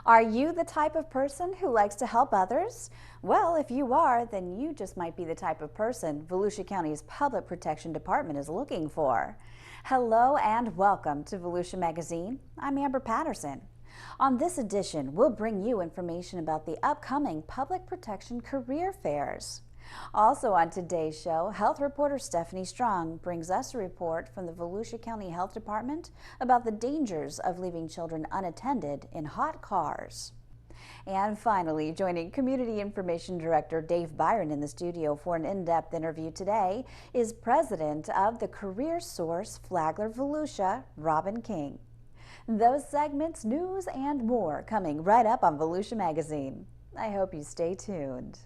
Are you the type of person who likes to help others? Well, if you are, then you just might be the type of person Volusia County's Public Protection Department is looking for. Hello and welcome to Volusia Magazine. I'm Amber Patterson. On this edition, we'll bring you information about the upcoming Public Protection Career Fairs. Also on today's show, health reporter Stephanie Strong brings us a report from the Volusia County Health Department about the dangers of leaving children unattended in hot cars. And finally, joining Community Information Director Dave Byron in the studio for an in-depth interview today is President of the Career Source Flagler Volusia, Robin King. Those segments, news, and more coming right up on Volusia Magazine. I hope you stay tuned.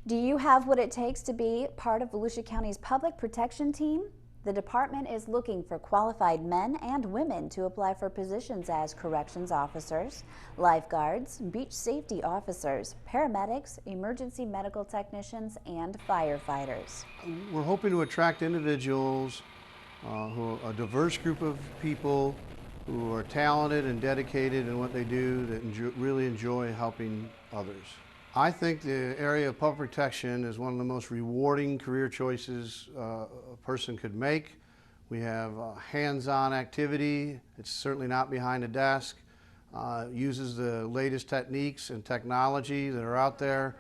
Do you have what it takes to be part of Volusia County's public protection team? The department is looking for qualified men and women to apply for positions as corrections officers, lifeguards, beach safety officers, paramedics, emergency medical technicians, and firefighters. We're hoping to attract individuals who are a diverse group of people who are talented and dedicated in what they do, that really enjoy helping others. I think the area of public protection is one of the most rewarding career choices a person could make. We have hands-on activity. It's certainly not behind a desk. Uses the latest techniques and technology that are out there.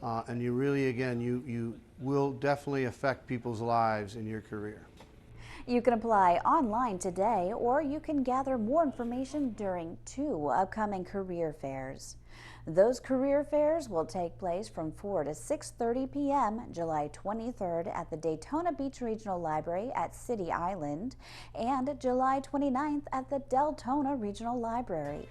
And you really, again, you will definitely affect people's lives in your career. You can apply online today, or you can gather more information during 2 upcoming career fairs. Those career fairs will take place from 4 to 6:30 p.m. July 23rd at the Daytona Beach Regional Library at City Island and July 29th at the Deltona Regional Library.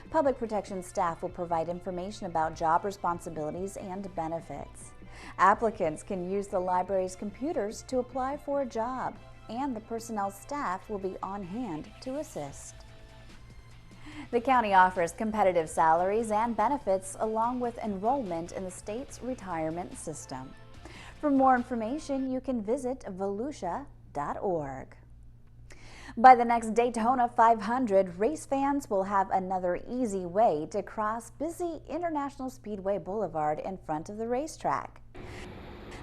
Public protection staff will provide information about job responsibilities and benefits. Applicants can use the library's computers to apply for a job, and the personnel staff will be on hand to assist. The county offers competitive salaries and benefits along with enrollment in the state's retirement system. For more information, you can visit volusia.org. By the next Daytona 500, race fans will have another easy way to cross busy International Speedway Boulevard in front of the racetrack.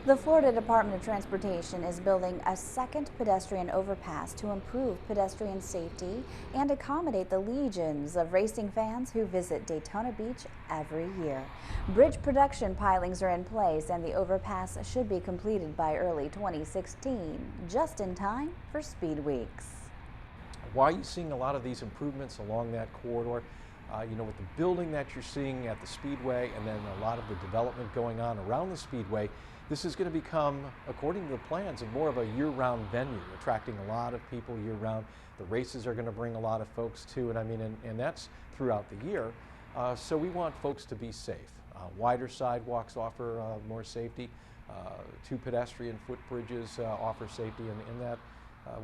The Florida Department of Transportation is building a second pedestrian overpass to improve pedestrian safety and accommodate the legions of racing fans who visit Daytona Beach every year. Bridge production pilings are in place, and the overpass should be completed by early 2016, just in time for Speed Weeks. Why are you seeing a lot of these improvements along that corridor? With the building that you're seeing at the Speedway and then a lot of the development going on around the Speedway, this is going to become, according to the plans, more of a year-round venue, attracting a lot of people year-round. The races are going to bring a lot of folks to it, and that's throughout the year. So we want folks to be safe. Wider sidewalks offer more safety. 2 pedestrian footbridges offer safety, and that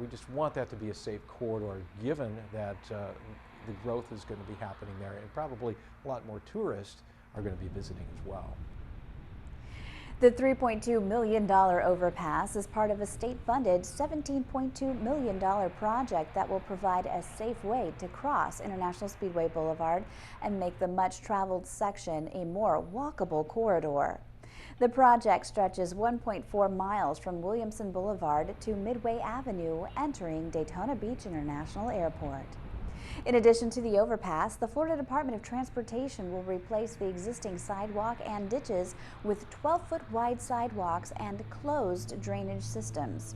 we just want that to be a safe corridor, given that the growth is going to be happening there, and probably a lot more tourists are going to be visiting as well. The $3.2 million overpass is part of a state-funded $17.2 million project that will provide a safe way to cross International Speedway Boulevard and make the much-traveled section a more walkable corridor. The project stretches 1.4 miles from Williamson Boulevard to Midway Avenue, entering Daytona Beach International Airport. In addition to the overpass, the Florida Department of Transportation will replace the existing sidewalk and ditches with 12-foot wide sidewalks and closed drainage systems.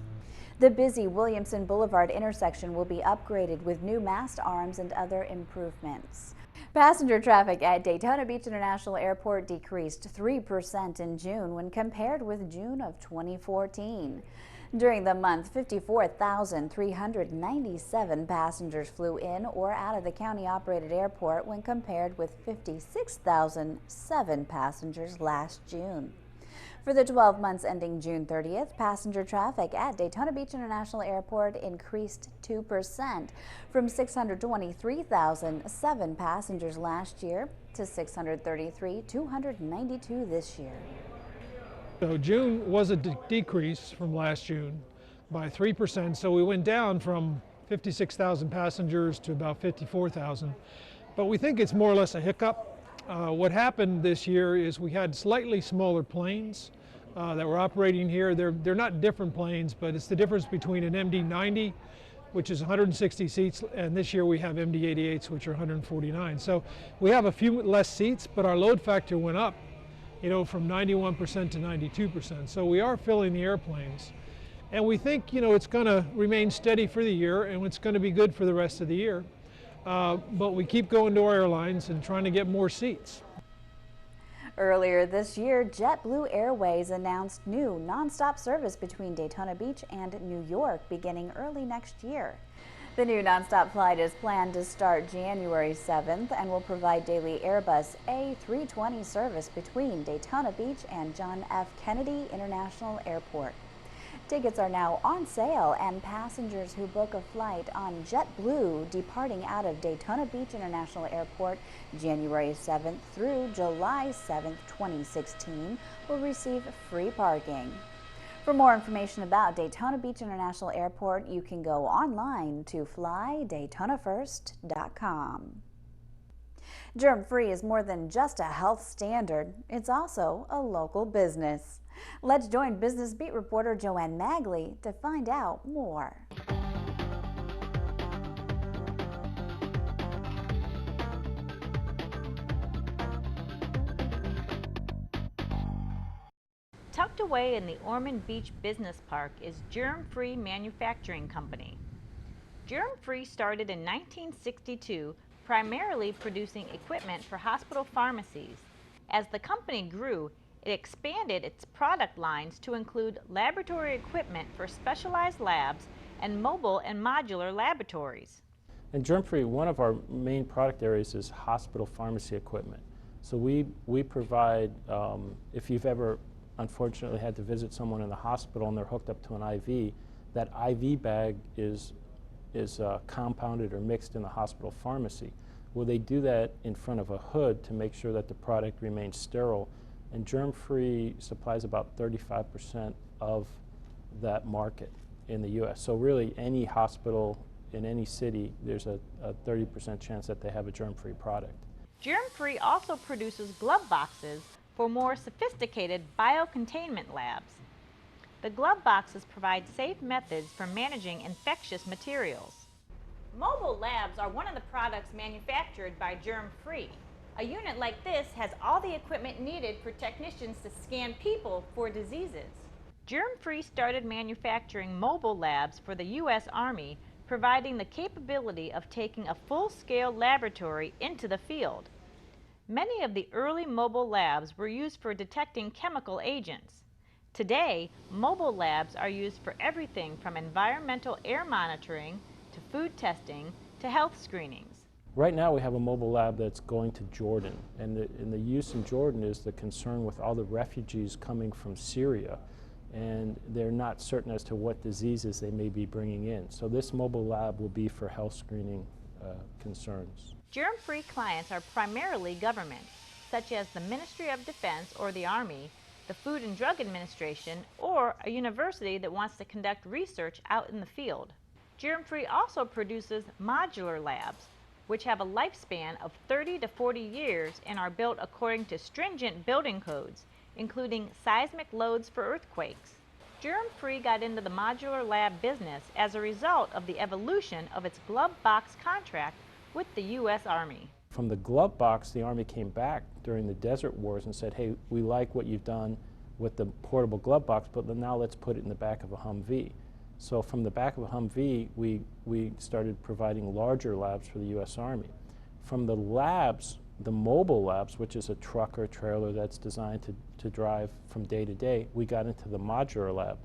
The busy Williamson Boulevard intersection will be upgraded with new mast arms and other improvements. Passenger traffic at Daytona Beach International Airport decreased 3% in June when compared with June of 2014. During the month, 54,397 passengers flew in or out of the county-operated airport when compared with 56,007 passengers last June. For the 12 months ending June 30th, passenger traffic at Daytona Beach International Airport increased 2% from 623,007 passengers last year to 633,292 this year. So June was a decrease from last June by 3%, so we went down from 56,000 passengers to about 54,000. But we think it's more or less a hiccup. What happened this year is we had slightly smaller planes that were operating here. They're not different planes, but it's the difference between an MD-90, which is 160 seats, and this year we have MD-88s, which are 149. So we have a few less seats, but our load factor went up, from 91% to 92%. So we are filling the airplanes. And we think, it's going to remain steady for the year, and it's going to be good for the rest of the year. But we keep going to our airlines and trying to get more seats. Earlier this year, JetBlue Airways announced new nonstop service between Daytona Beach and New York beginning early next year. The new nonstop flight is planned to start January 7th and will provide daily Airbus A320 service between Daytona Beach and John F. Kennedy International Airport. Tickets are now on sale, and passengers who book a flight on JetBlue departing out of Daytona Beach International Airport January 7th through July 7th, 2016 will receive free parking. For more information about Daytona Beach International Airport, you can go online to flydaytonafirst.com. Germfree is more than just a health standard, it's also a local business. Let's join Business Beat reporter Joanne Magley to find out more. Tucked away in the Ormond Beach Business Park is Germfree Manufacturing Company. Germfree started in 1962, primarily producing equipment for hospital pharmacies. As the company grew, it expanded its product lines to include laboratory equipment for specialized labs and mobile and modular laboratories. In Germfree, one of our main product areas is hospital pharmacy equipment. So we provide, if you've ever unfortunately had to visit someone in the hospital and they're hooked up to an IV, that IV bag is compounded or mixed in the hospital pharmacy. Well, they do that in front of a hood to make sure that the product remains sterile. And Germfree supplies about 35% of that market in the U.S. So really, any hospital in any city, there's a 30% chance that they have a Germfree product. Germfree also produces glove boxes for more sophisticated biocontainment labs. The glove boxes provide safe methods for managing infectious materials. Mobile labs are one of the products manufactured by Germfree. A unit like this has all the equipment needed for technicians to scan people for diseases. Germfree started manufacturing mobile labs for the U.S. Army, providing the capability of taking a full-scale laboratory into the field. Many of the early mobile labs were used for detecting chemical agents. Today, mobile labs are used for everything from environmental air monitoring to food testing to health screenings. Right now we have a mobile lab that's going to Jordan, and the use in Jordan is the concern with all the refugees coming from Syria, and they're not certain as to what diseases they may be bringing in. So this mobile lab will be for health screening concerns. Germfree clients are primarily government, such as the Ministry of Defense or the Army, the Food and Drug Administration, or a university that wants to conduct research out in the field. Germfree also produces modular labs, which have a lifespan of 30 to 40 years and are built according to stringent building codes, including seismic loads for earthquakes. Germfree got into the modular lab business as a result of the evolution of its glove box contract with the U.S. Army. From the glove box, the Army came back during the Desert Wars and said, hey, we like what you've done with the portable glove box, but now let's put it in the back of a Humvee. So from the back of a Humvee, we started providing larger labs for the U.S. Army. From the labs, the mobile labs, which is a truck or trailer that's designed to drive from day to day, we got into the modular lab.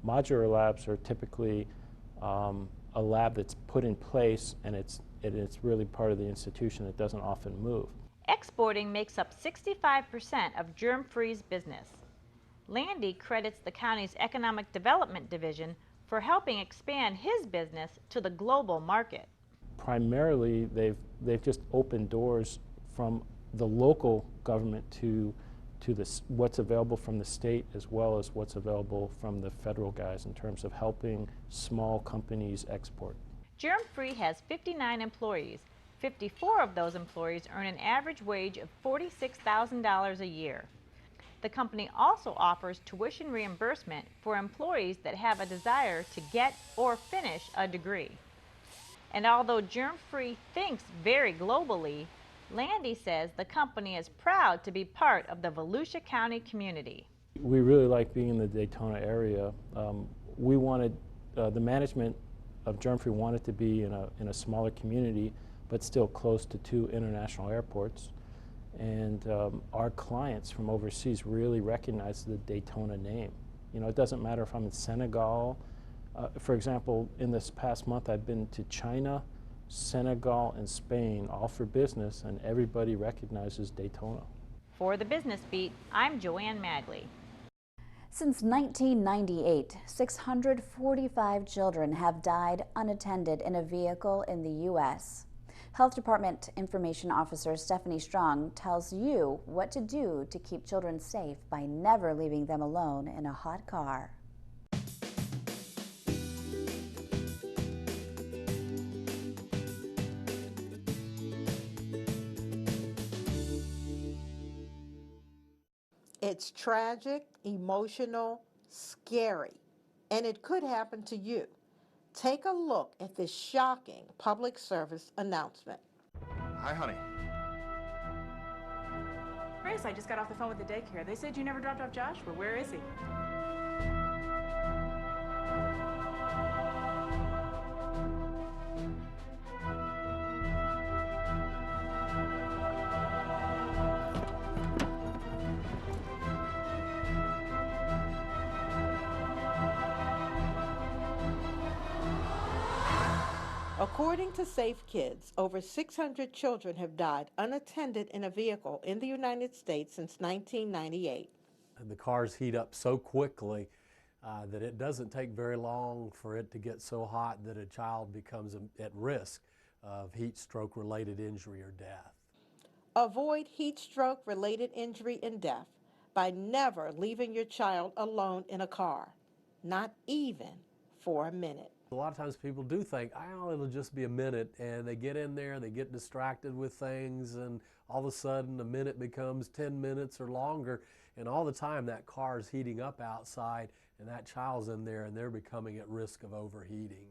Modular labs are typically a lab that's put in place, and it's really part of the institution. It doesn't often move. Exporting makes up 65% of Germfree's business. Landy credits the county's Economic Development Division for helping expand his business to the global market. Primarily, they've just opened doors from the local government to what's available from the state, as well as what's available from the federal guys in terms of helping small companies export. Germfree has 59 employees. 54 of those employees earn an average wage of $46,000 a year. The company also offers tuition reimbursement for employees that have a desire to get or finish a degree. And although Germfree thinks very globally, Landy says the company is proud to be part of the Volusia County community. We really like being in the Daytona area. We wanted, the management of Germfree wanted to be in a smaller community, but still close to 2 international airports. And our clients from overseas really recognize the Daytona name. You know, it doesn't matter if I'm in Senegal. For example, in this past month, I've been to China, Senegal, and Spain, all for business, and everybody recognizes Daytona. For the Business Beat, I'm Joanne Magley. Since 1998, 645 children have died unattended in a vehicle in the U.S. Health Department Information Officer Stephanie Strong tells you what to do to keep children safe by never leaving them alone in a hot car. It's tragic, emotional, scary, and it could happen to you. Take a look at this shocking public service announcement. Hi, honey. Chris, I just got off the phone with the daycare. They said you never dropped off Joshua. Where is he? According to Safe Kids, over 600 children have died unattended in a vehicle in the United States since 1998. The cars heat up so quickly that it doesn't take very long for it to get so hot that a child becomes at risk of heat stroke related injury or death. Avoid heat stroke related injury and death by never leaving your child alone in a car, not even for a minute. A lot of times people do think, oh, it'll just be a minute, and they get in there, they get distracted with things, and all of a sudden a minute becomes 10 minutes or longer, and all the time that car is heating up outside, and that child's in there, and they're becoming at risk of overheating.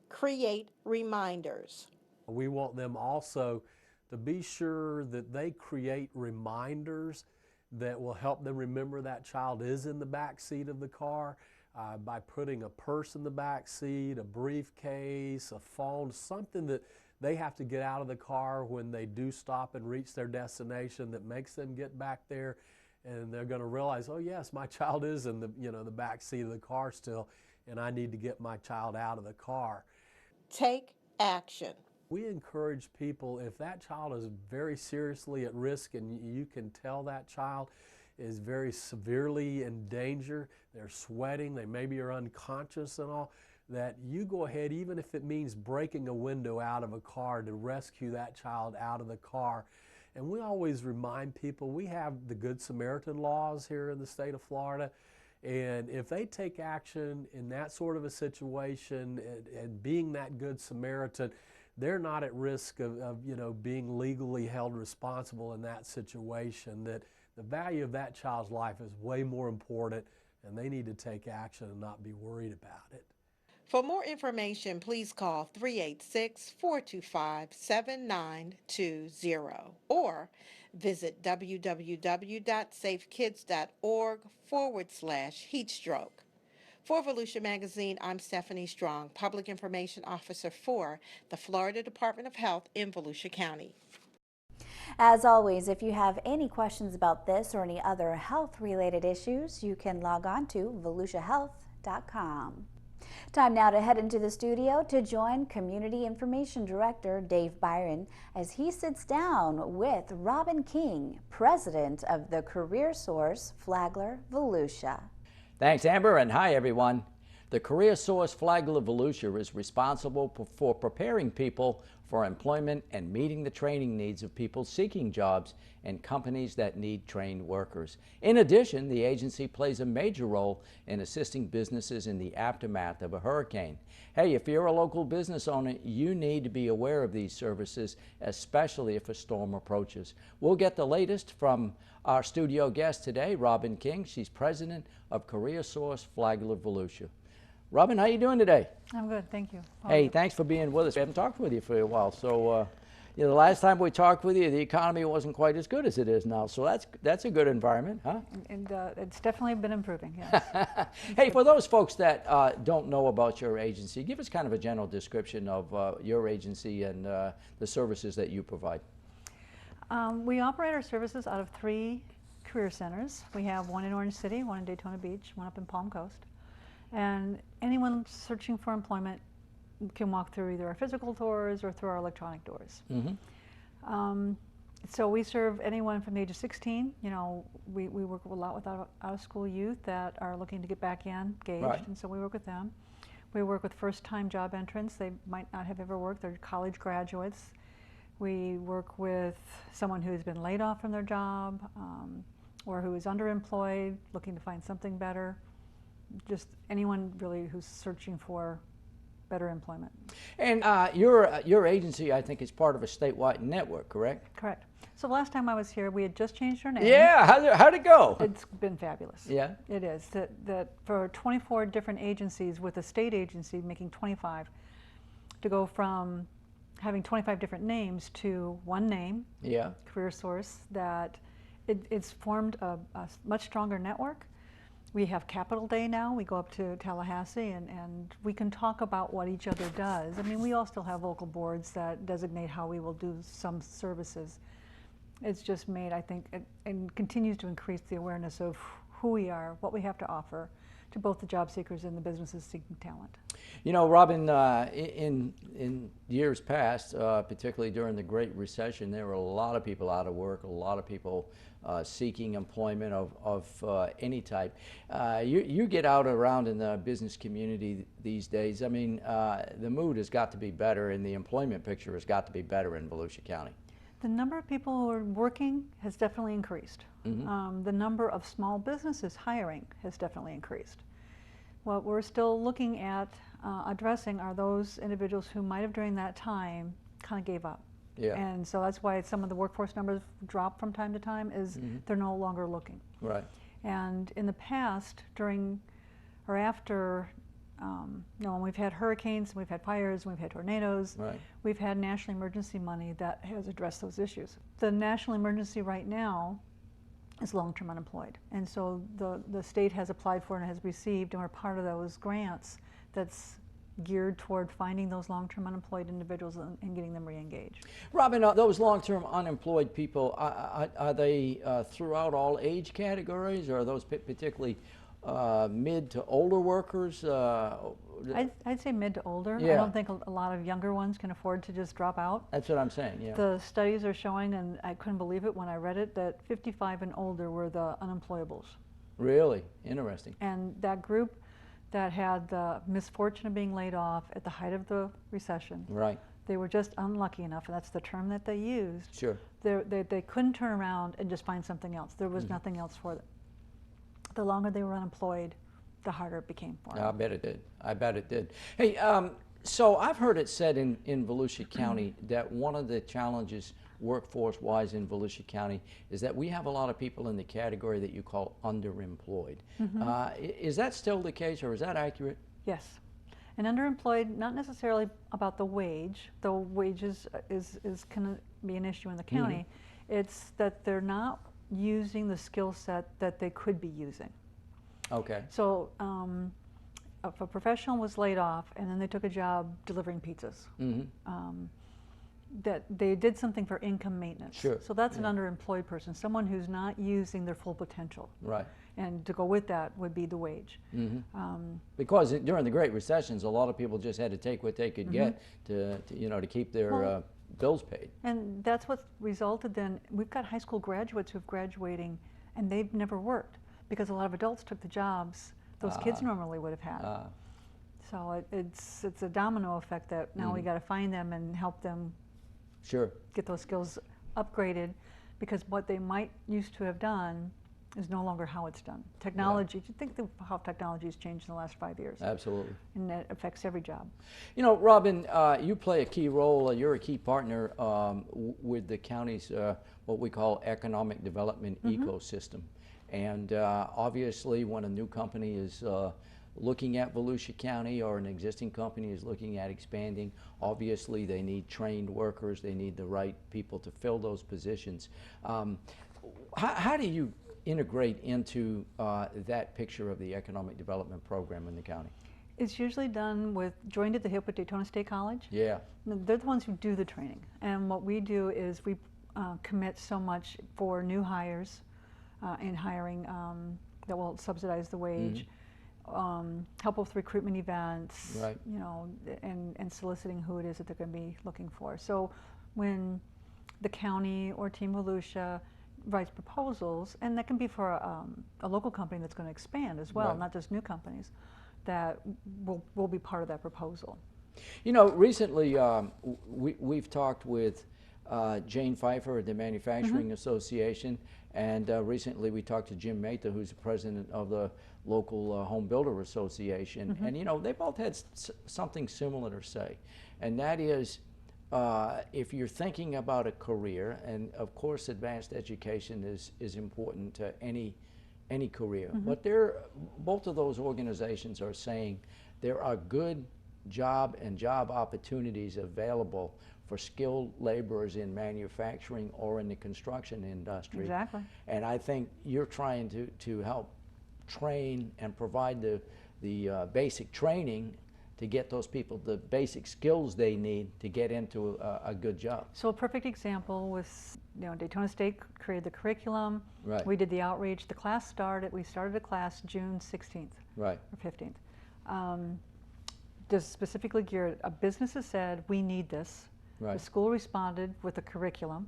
Create reminders. We want them also to be sure that they create reminders that will help them remember that child is in the back seat of the car. By putting a purse in the back seat, a briefcase, a phone, something that they have to get out of the car when they do stop and reach their destination that makes them get back there, and they're going to realize, oh yes, my child is in the back seat of the car still, and I need to get my child out of the car. Take action. We encourage people, if that child is very seriously at risk and you can tell that child is very severely in danger, they're sweating, they maybe are unconscious and all, that you go ahead, even if it means breaking a window out of a car to rescue that child out of the car. And we always remind people, we have the Good Samaritan laws here in the state of Florida, and if they take action in that sort of a situation and being that Good Samaritan, they're not at risk of being legally held responsible in that situation. That the value of that child's life is way more important, and they need to take action and not be worried about it. For more information, please call 386-425-7920 or visit www.safekids.org/heatstroke. For Volusia Magazine, I'm Stephanie Strong, Public Information Officer for the Florida Department of Health in Volusia County. As always, if you have any questions about this or any other health-related issues, you can log on to volusiahealth.com. Time now to head into the studio to join Community Information Director Dave Byron as he sits down with Robin King, president of the Career Source Flagler Volusia. Thanks, Amber, and hi, everyone. The Career Source Flagler Volusia is responsible for preparing people for employment and meeting the training needs of people seeking jobs and companies that need trained workers. In addition, the agency plays a major role in assisting businesses in the aftermath of a hurricane. Hey, if you're a local business owner, you need to be aware of these services, especially if a storm approaches. We'll get the latest from our studio guest today, Robin King. She's president of Career Source Flagler Volusia. Robin, how you doing today? I'm good, thank you. Hey, thanks for being with us. We haven't talked with you for a while, so the last time we talked with you, the economy wasn't quite as good as it is now, so that's a good environment, huh? And it's definitely been improving, yes. Hey, for those folks that don't know about your agency, give us kind of a general description of your agency and the services that you provide. We operate our services out of 3 career centers. We have one in Orange City, one in Daytona Beach, one up in Palm Coast. And anyone searching for employment can walk through either our physical doors or through our electronic doors. So we serve anyone from the age of 16. You know, we work a lot with out-of-school youth that are looking to get back engaged, right. And so we work with them. We work with first-time job entrants. They might not have ever worked. They're college graduates. We work with someone who's been laid off from their job or who is underemployed, looking to find something better. Just anyone really who's searching for better employment. And your agency, I think, is part of a statewide network, correct? Correct. So last time I was here, we had just changed our name. Yeah, how'd it go? It's been fabulous. Yeah? It is. That for 24 different agencies with a state agency making 25, to go from having 25 different names to one name, yeah, Career Source, that it's formed a much stronger network. We have Capital Day now. We go up to Tallahassee and we can talk about what each other does. I mean, we all still have local boards that designate how we will do some services. It's just made, I think, and continues to increase the awareness of who we are, what we have to offer to both the job seekers and the businesses seeking talent. You know, Robin, in years past, particularly during the Great Recession, there were a lot of people out of work, a lot of people seeking employment of any type. You get out around in the business community these days. I mean, the mood has got to be better and the employment picture has got to be better in Volusia County. The number of people who are working has definitely increased. The number of small businesses hiring has definitely increased. What we're still looking at addressing are those individuals who might have during that time kind of gave up. Yeah. And so that's why some of the workforce numbers drop from time to time is they're no longer looking. Right. And in the past, during or after, when we've had hurricanes, we've had fires, we've had tornadoes, right. We've had national emergency money that has addressed those issues. The national emergency right now is long-term unemployed. And so the state has applied for and has received, and we're part of those grants that's geared toward finding those long-term unemployed individuals and getting them re-engaged. Robin, those long-term unemployed people, are they throughout all age categories, or are those particularly mid to older workers? I'd say mid to older. Yeah. I don't think a lot of younger ones can afford to just drop out. That's what I'm saying, yeah. The studies are showing, and I couldn't believe it when I read it, that 55 and older were the unemployables. Really? Interesting. And that group that had the misfortune of being laid off at the height of the recession. Right. They were just unlucky enough, and that's the term that they used. Sure. They couldn't turn around and just find something else. There was nothing else for them. The longer they were unemployed, the harder it became for them. I bet it did. I bet it did. Hey, so I've heard it said in Volusia County that one of the challenges workforce-wise in Volusia County is that we have a lot of people in the category that you call underemployed. Is that still the case, or is that accurate? Yes. And underemployed, not necessarily about the wage, though wages is can be an issue in the county. It's that they're not using the skill set that they could be using. Okay. So if a professional was laid off and then they took a job delivering pizzas, that they did something for income maintenance. Sure. So that's an underemployed person, someone who's not using their full potential. Right. And to go with that would be the wage. Because during the Great Recessions, a lot of people just had to take what they could get to keep their bills paid. And that's what resulted then. We've got high school graduates who've graduating and they've never worked because a lot of adults took the jobs those kids normally would have had. So it's a domino effect that now we got to find them and help them get those skills upgraded, because what they might used to have done is no longer how it's done. Technology, you think of how technology has changed in the last 5 years. Absolutely. And that affects every job. You know, Robin, you play a key role, you're a key partner with the county's what we call economic development ecosystem. And obviously when a new company is looking at Volusia County, or an existing company is looking at expanding, obviously they need trained workers, they need the right people to fill those positions. How do you integrate into that picture of the economic development program in the county? It's usually done with joined at the hip with Daytona State College. Yeah. They're the ones who do the training. And what we do is we commit so much for new hires in hiring that will subsidize the wage, help with recruitment events, you know, and soliciting who it is that they're going to be looking for. So when the county or Team Volusia writes proposals, and that can be for a local company that's going to expand as well, not just new companies, that will be part of that proposal. You know, recently we've talked with Jane Pfeiffer at the Manufacturing Association, and recently we talked to Jim Mata, who's the president of the local Home Builder Association, and you know, they both had something similar to say, and that is, if you're thinking about a career, and of course advanced education is important to any career, but both of those organizations are saying there are good job opportunities available for skilled laborers in manufacturing or in the construction industry. Exactly. And I think you're trying to help train and provide the basic training to get those people the basic skills they need to get into a good job. So a perfect example was, you know, Daytona State created the curriculum. We did the outreach. The class started, we started a class June 16th or 15th. Just specifically geared, a business has said, we need this. The school responded with a curriculum,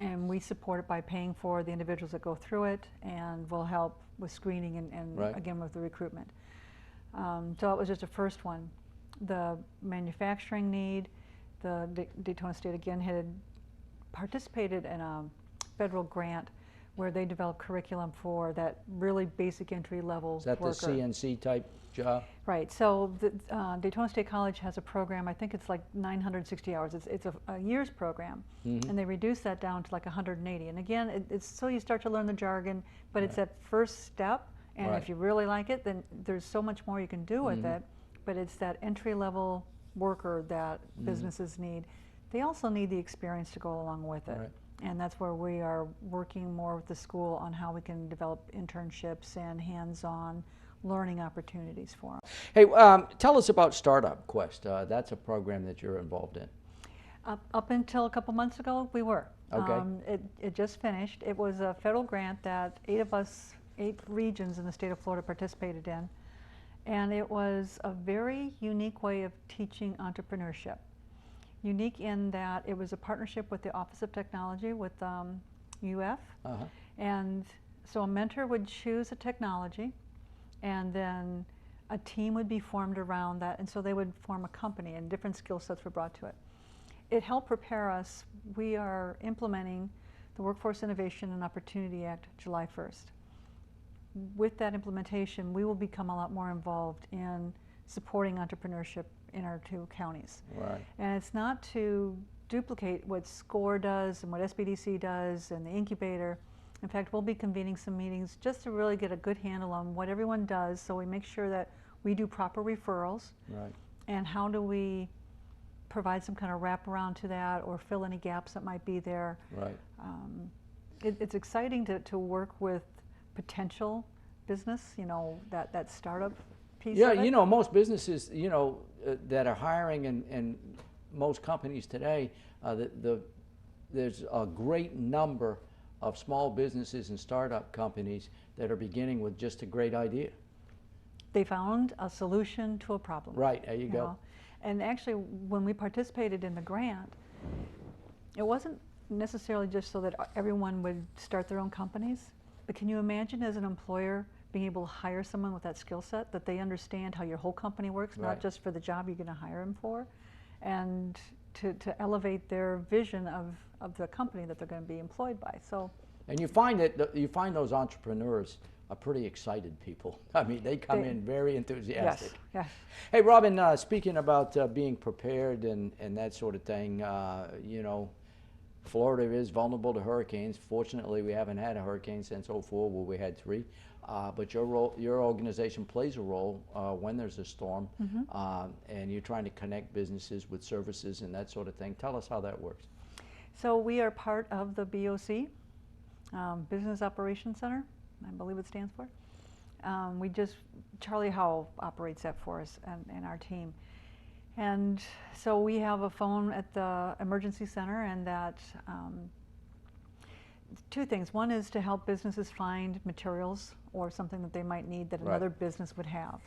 and we support it by paying for the individuals that go through it, and we'll help with screening and again with the recruitment. So it was just a first one. The manufacturing need, the Daytona State again had participated in a federal grant where they developed curriculum for that really basic entry level Is that worker. the CNC type job? Right, so the, Daytona State College has a program, I think it's like 960 hours, it's a year's program, and they reduced that down to like 180. And again, it's so you start to learn the jargon, but it's that first step. And if you really like it, then there's so much more you can do with it. But it's that entry-level worker that businesses need. They also need the experience to go along with it. And that's where we are working more with the school on how we can develop internships and hands-on learning opportunities for them. Hey, tell us about Startup Quest. That's a program that you're involved in. Up until a couple months ago, we were. Okay. It just finished. It was a federal grant that 8 regions in the state of Florida participated in, and it was a very unique way of teaching entrepreneurship. Unique in that it was a partnership with the Office of Technology with UF, and so a mentor would choose a technology, and then a team would be formed around that, and so they would form a company, and different skill sets were brought to it. It helped prepare us. We are implementing the Workforce Innovation and Opportunity Act July 1st. With that implementation, we will become a lot more involved in supporting entrepreneurship in our 2 counties. And it's not to duplicate what SCORE does and what SBDC does and the incubator. In fact, we'll be convening some meetings just to really get a good handle on what everyone does, so we make sure that we do proper referrals. And how do we provide some kind of wraparound to that or fill any gaps that might be there. It's exciting to work with potential business, you know, that startup piece of it. You know, most businesses, you know, that are hiring and most companies today, there's a great number of small businesses and startup companies that are beginning with just a great idea. They found a solution to a problem. Right, there you go. know? And actually, when we participated in the grant, it wasn't necessarily just so that everyone would start their own companies, but can you imagine as an employer being able to hire someone with that skill set, that they understand how your whole company works, Right. not just for the job you're going to hire them for, and to elevate their vision of the company that they're going to be employed by. So, and you find that you find those entrepreneurs are pretty excited people. I mean, they come in very enthusiastic. Yes, yes. Hey, Robin, speaking about being prepared and that sort of thing, you know, Florida is vulnerable to hurricanes. Fortunately, we haven't had a hurricane since '04, where we had 3. But your organization plays a role when there's a storm, and you're trying to connect businesses with services and that sort of thing. Tell us how that works. So we are part of the BOC, Business Operations Center, I believe it stands for. Charlie Howell operates that for us and our team. And so we have a phone at the emergency center, and that 2 things. One is to help businesses find materials or something that they might need that another business would have.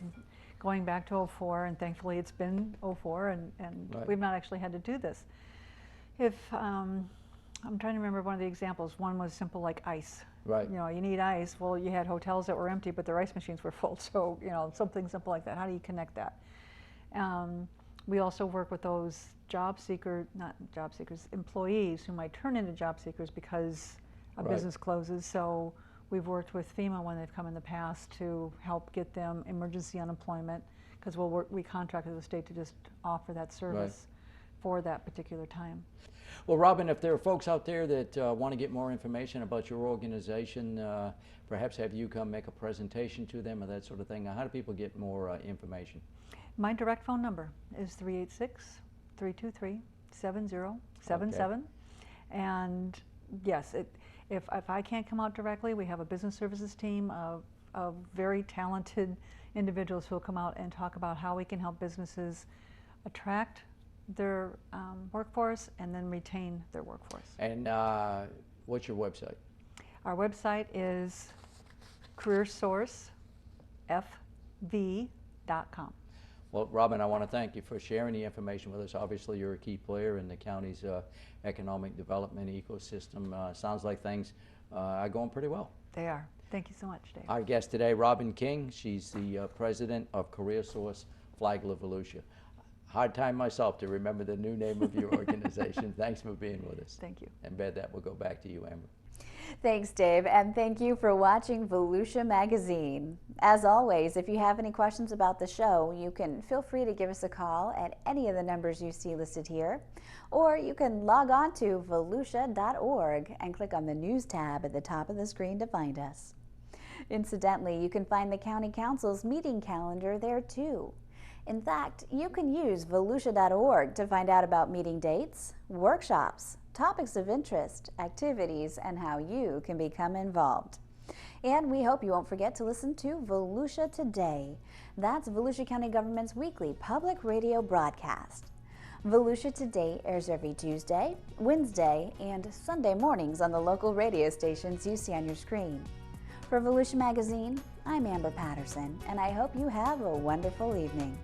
Going back to '04, and thankfully it's been '04, and we've not actually had to do this. If I'm trying to remember one of the examples. One was simple, like ice. Right. You know, you need ice. Well, you had hotels that were empty, but their ice machines were full. So, you know, something simple like that. How do you connect that? We also work with those employees who might turn into job seekers because a business closes. So we've worked with FEMA when they've come in the past to help get them emergency unemployment, because we contract with the state to just offer that service for that particular time. Well, Robin, if there are folks out there that want to get more information about your organization, perhaps have you come make a presentation to them or that sort of thing. How do people get more information? My direct phone number is 386-323-7077. And yes, if I can't come out directly, we have a business services team of very talented individuals who will come out and talk about how we can help businesses attract their workforce and then retain their workforce. And what's your website? Our website is careersourcefv.com. Well, Robin, I want to thank you for sharing the information with us. Obviously, you're a key player in the county's economic development ecosystem. Sounds like things are going pretty well. They are. Thank you so much, Dave. Our guest today, Robin King. She's the president of Career Source Flagler Volusia. Hard time myself to remember the new name of your organization. Thanks for being with us. Thank you. And that will go back to you, Amber. Thanks, Dave, and thank you for watching Volusia Magazine. As always, if you have any questions about the show, you can feel free to give us a call at any of the numbers you see listed here, or you can log on to volusia.org and click on the News tab at the top of the screen to find us. Incidentally, you can find the County Council's meeting calendar there too. In fact, you can use volusia.org to find out about meeting dates, workshops, topics of interest, activities, and how you can become involved. And we hope you won't forget to listen to Volusia Today. That's Volusia County Government's weekly public radio broadcast. Volusia Today airs every Tuesday, Wednesday, and Sunday mornings on the local radio stations you see on your screen. For Volusia Magazine, I'm Amber Patterson, and I hope you have a wonderful evening.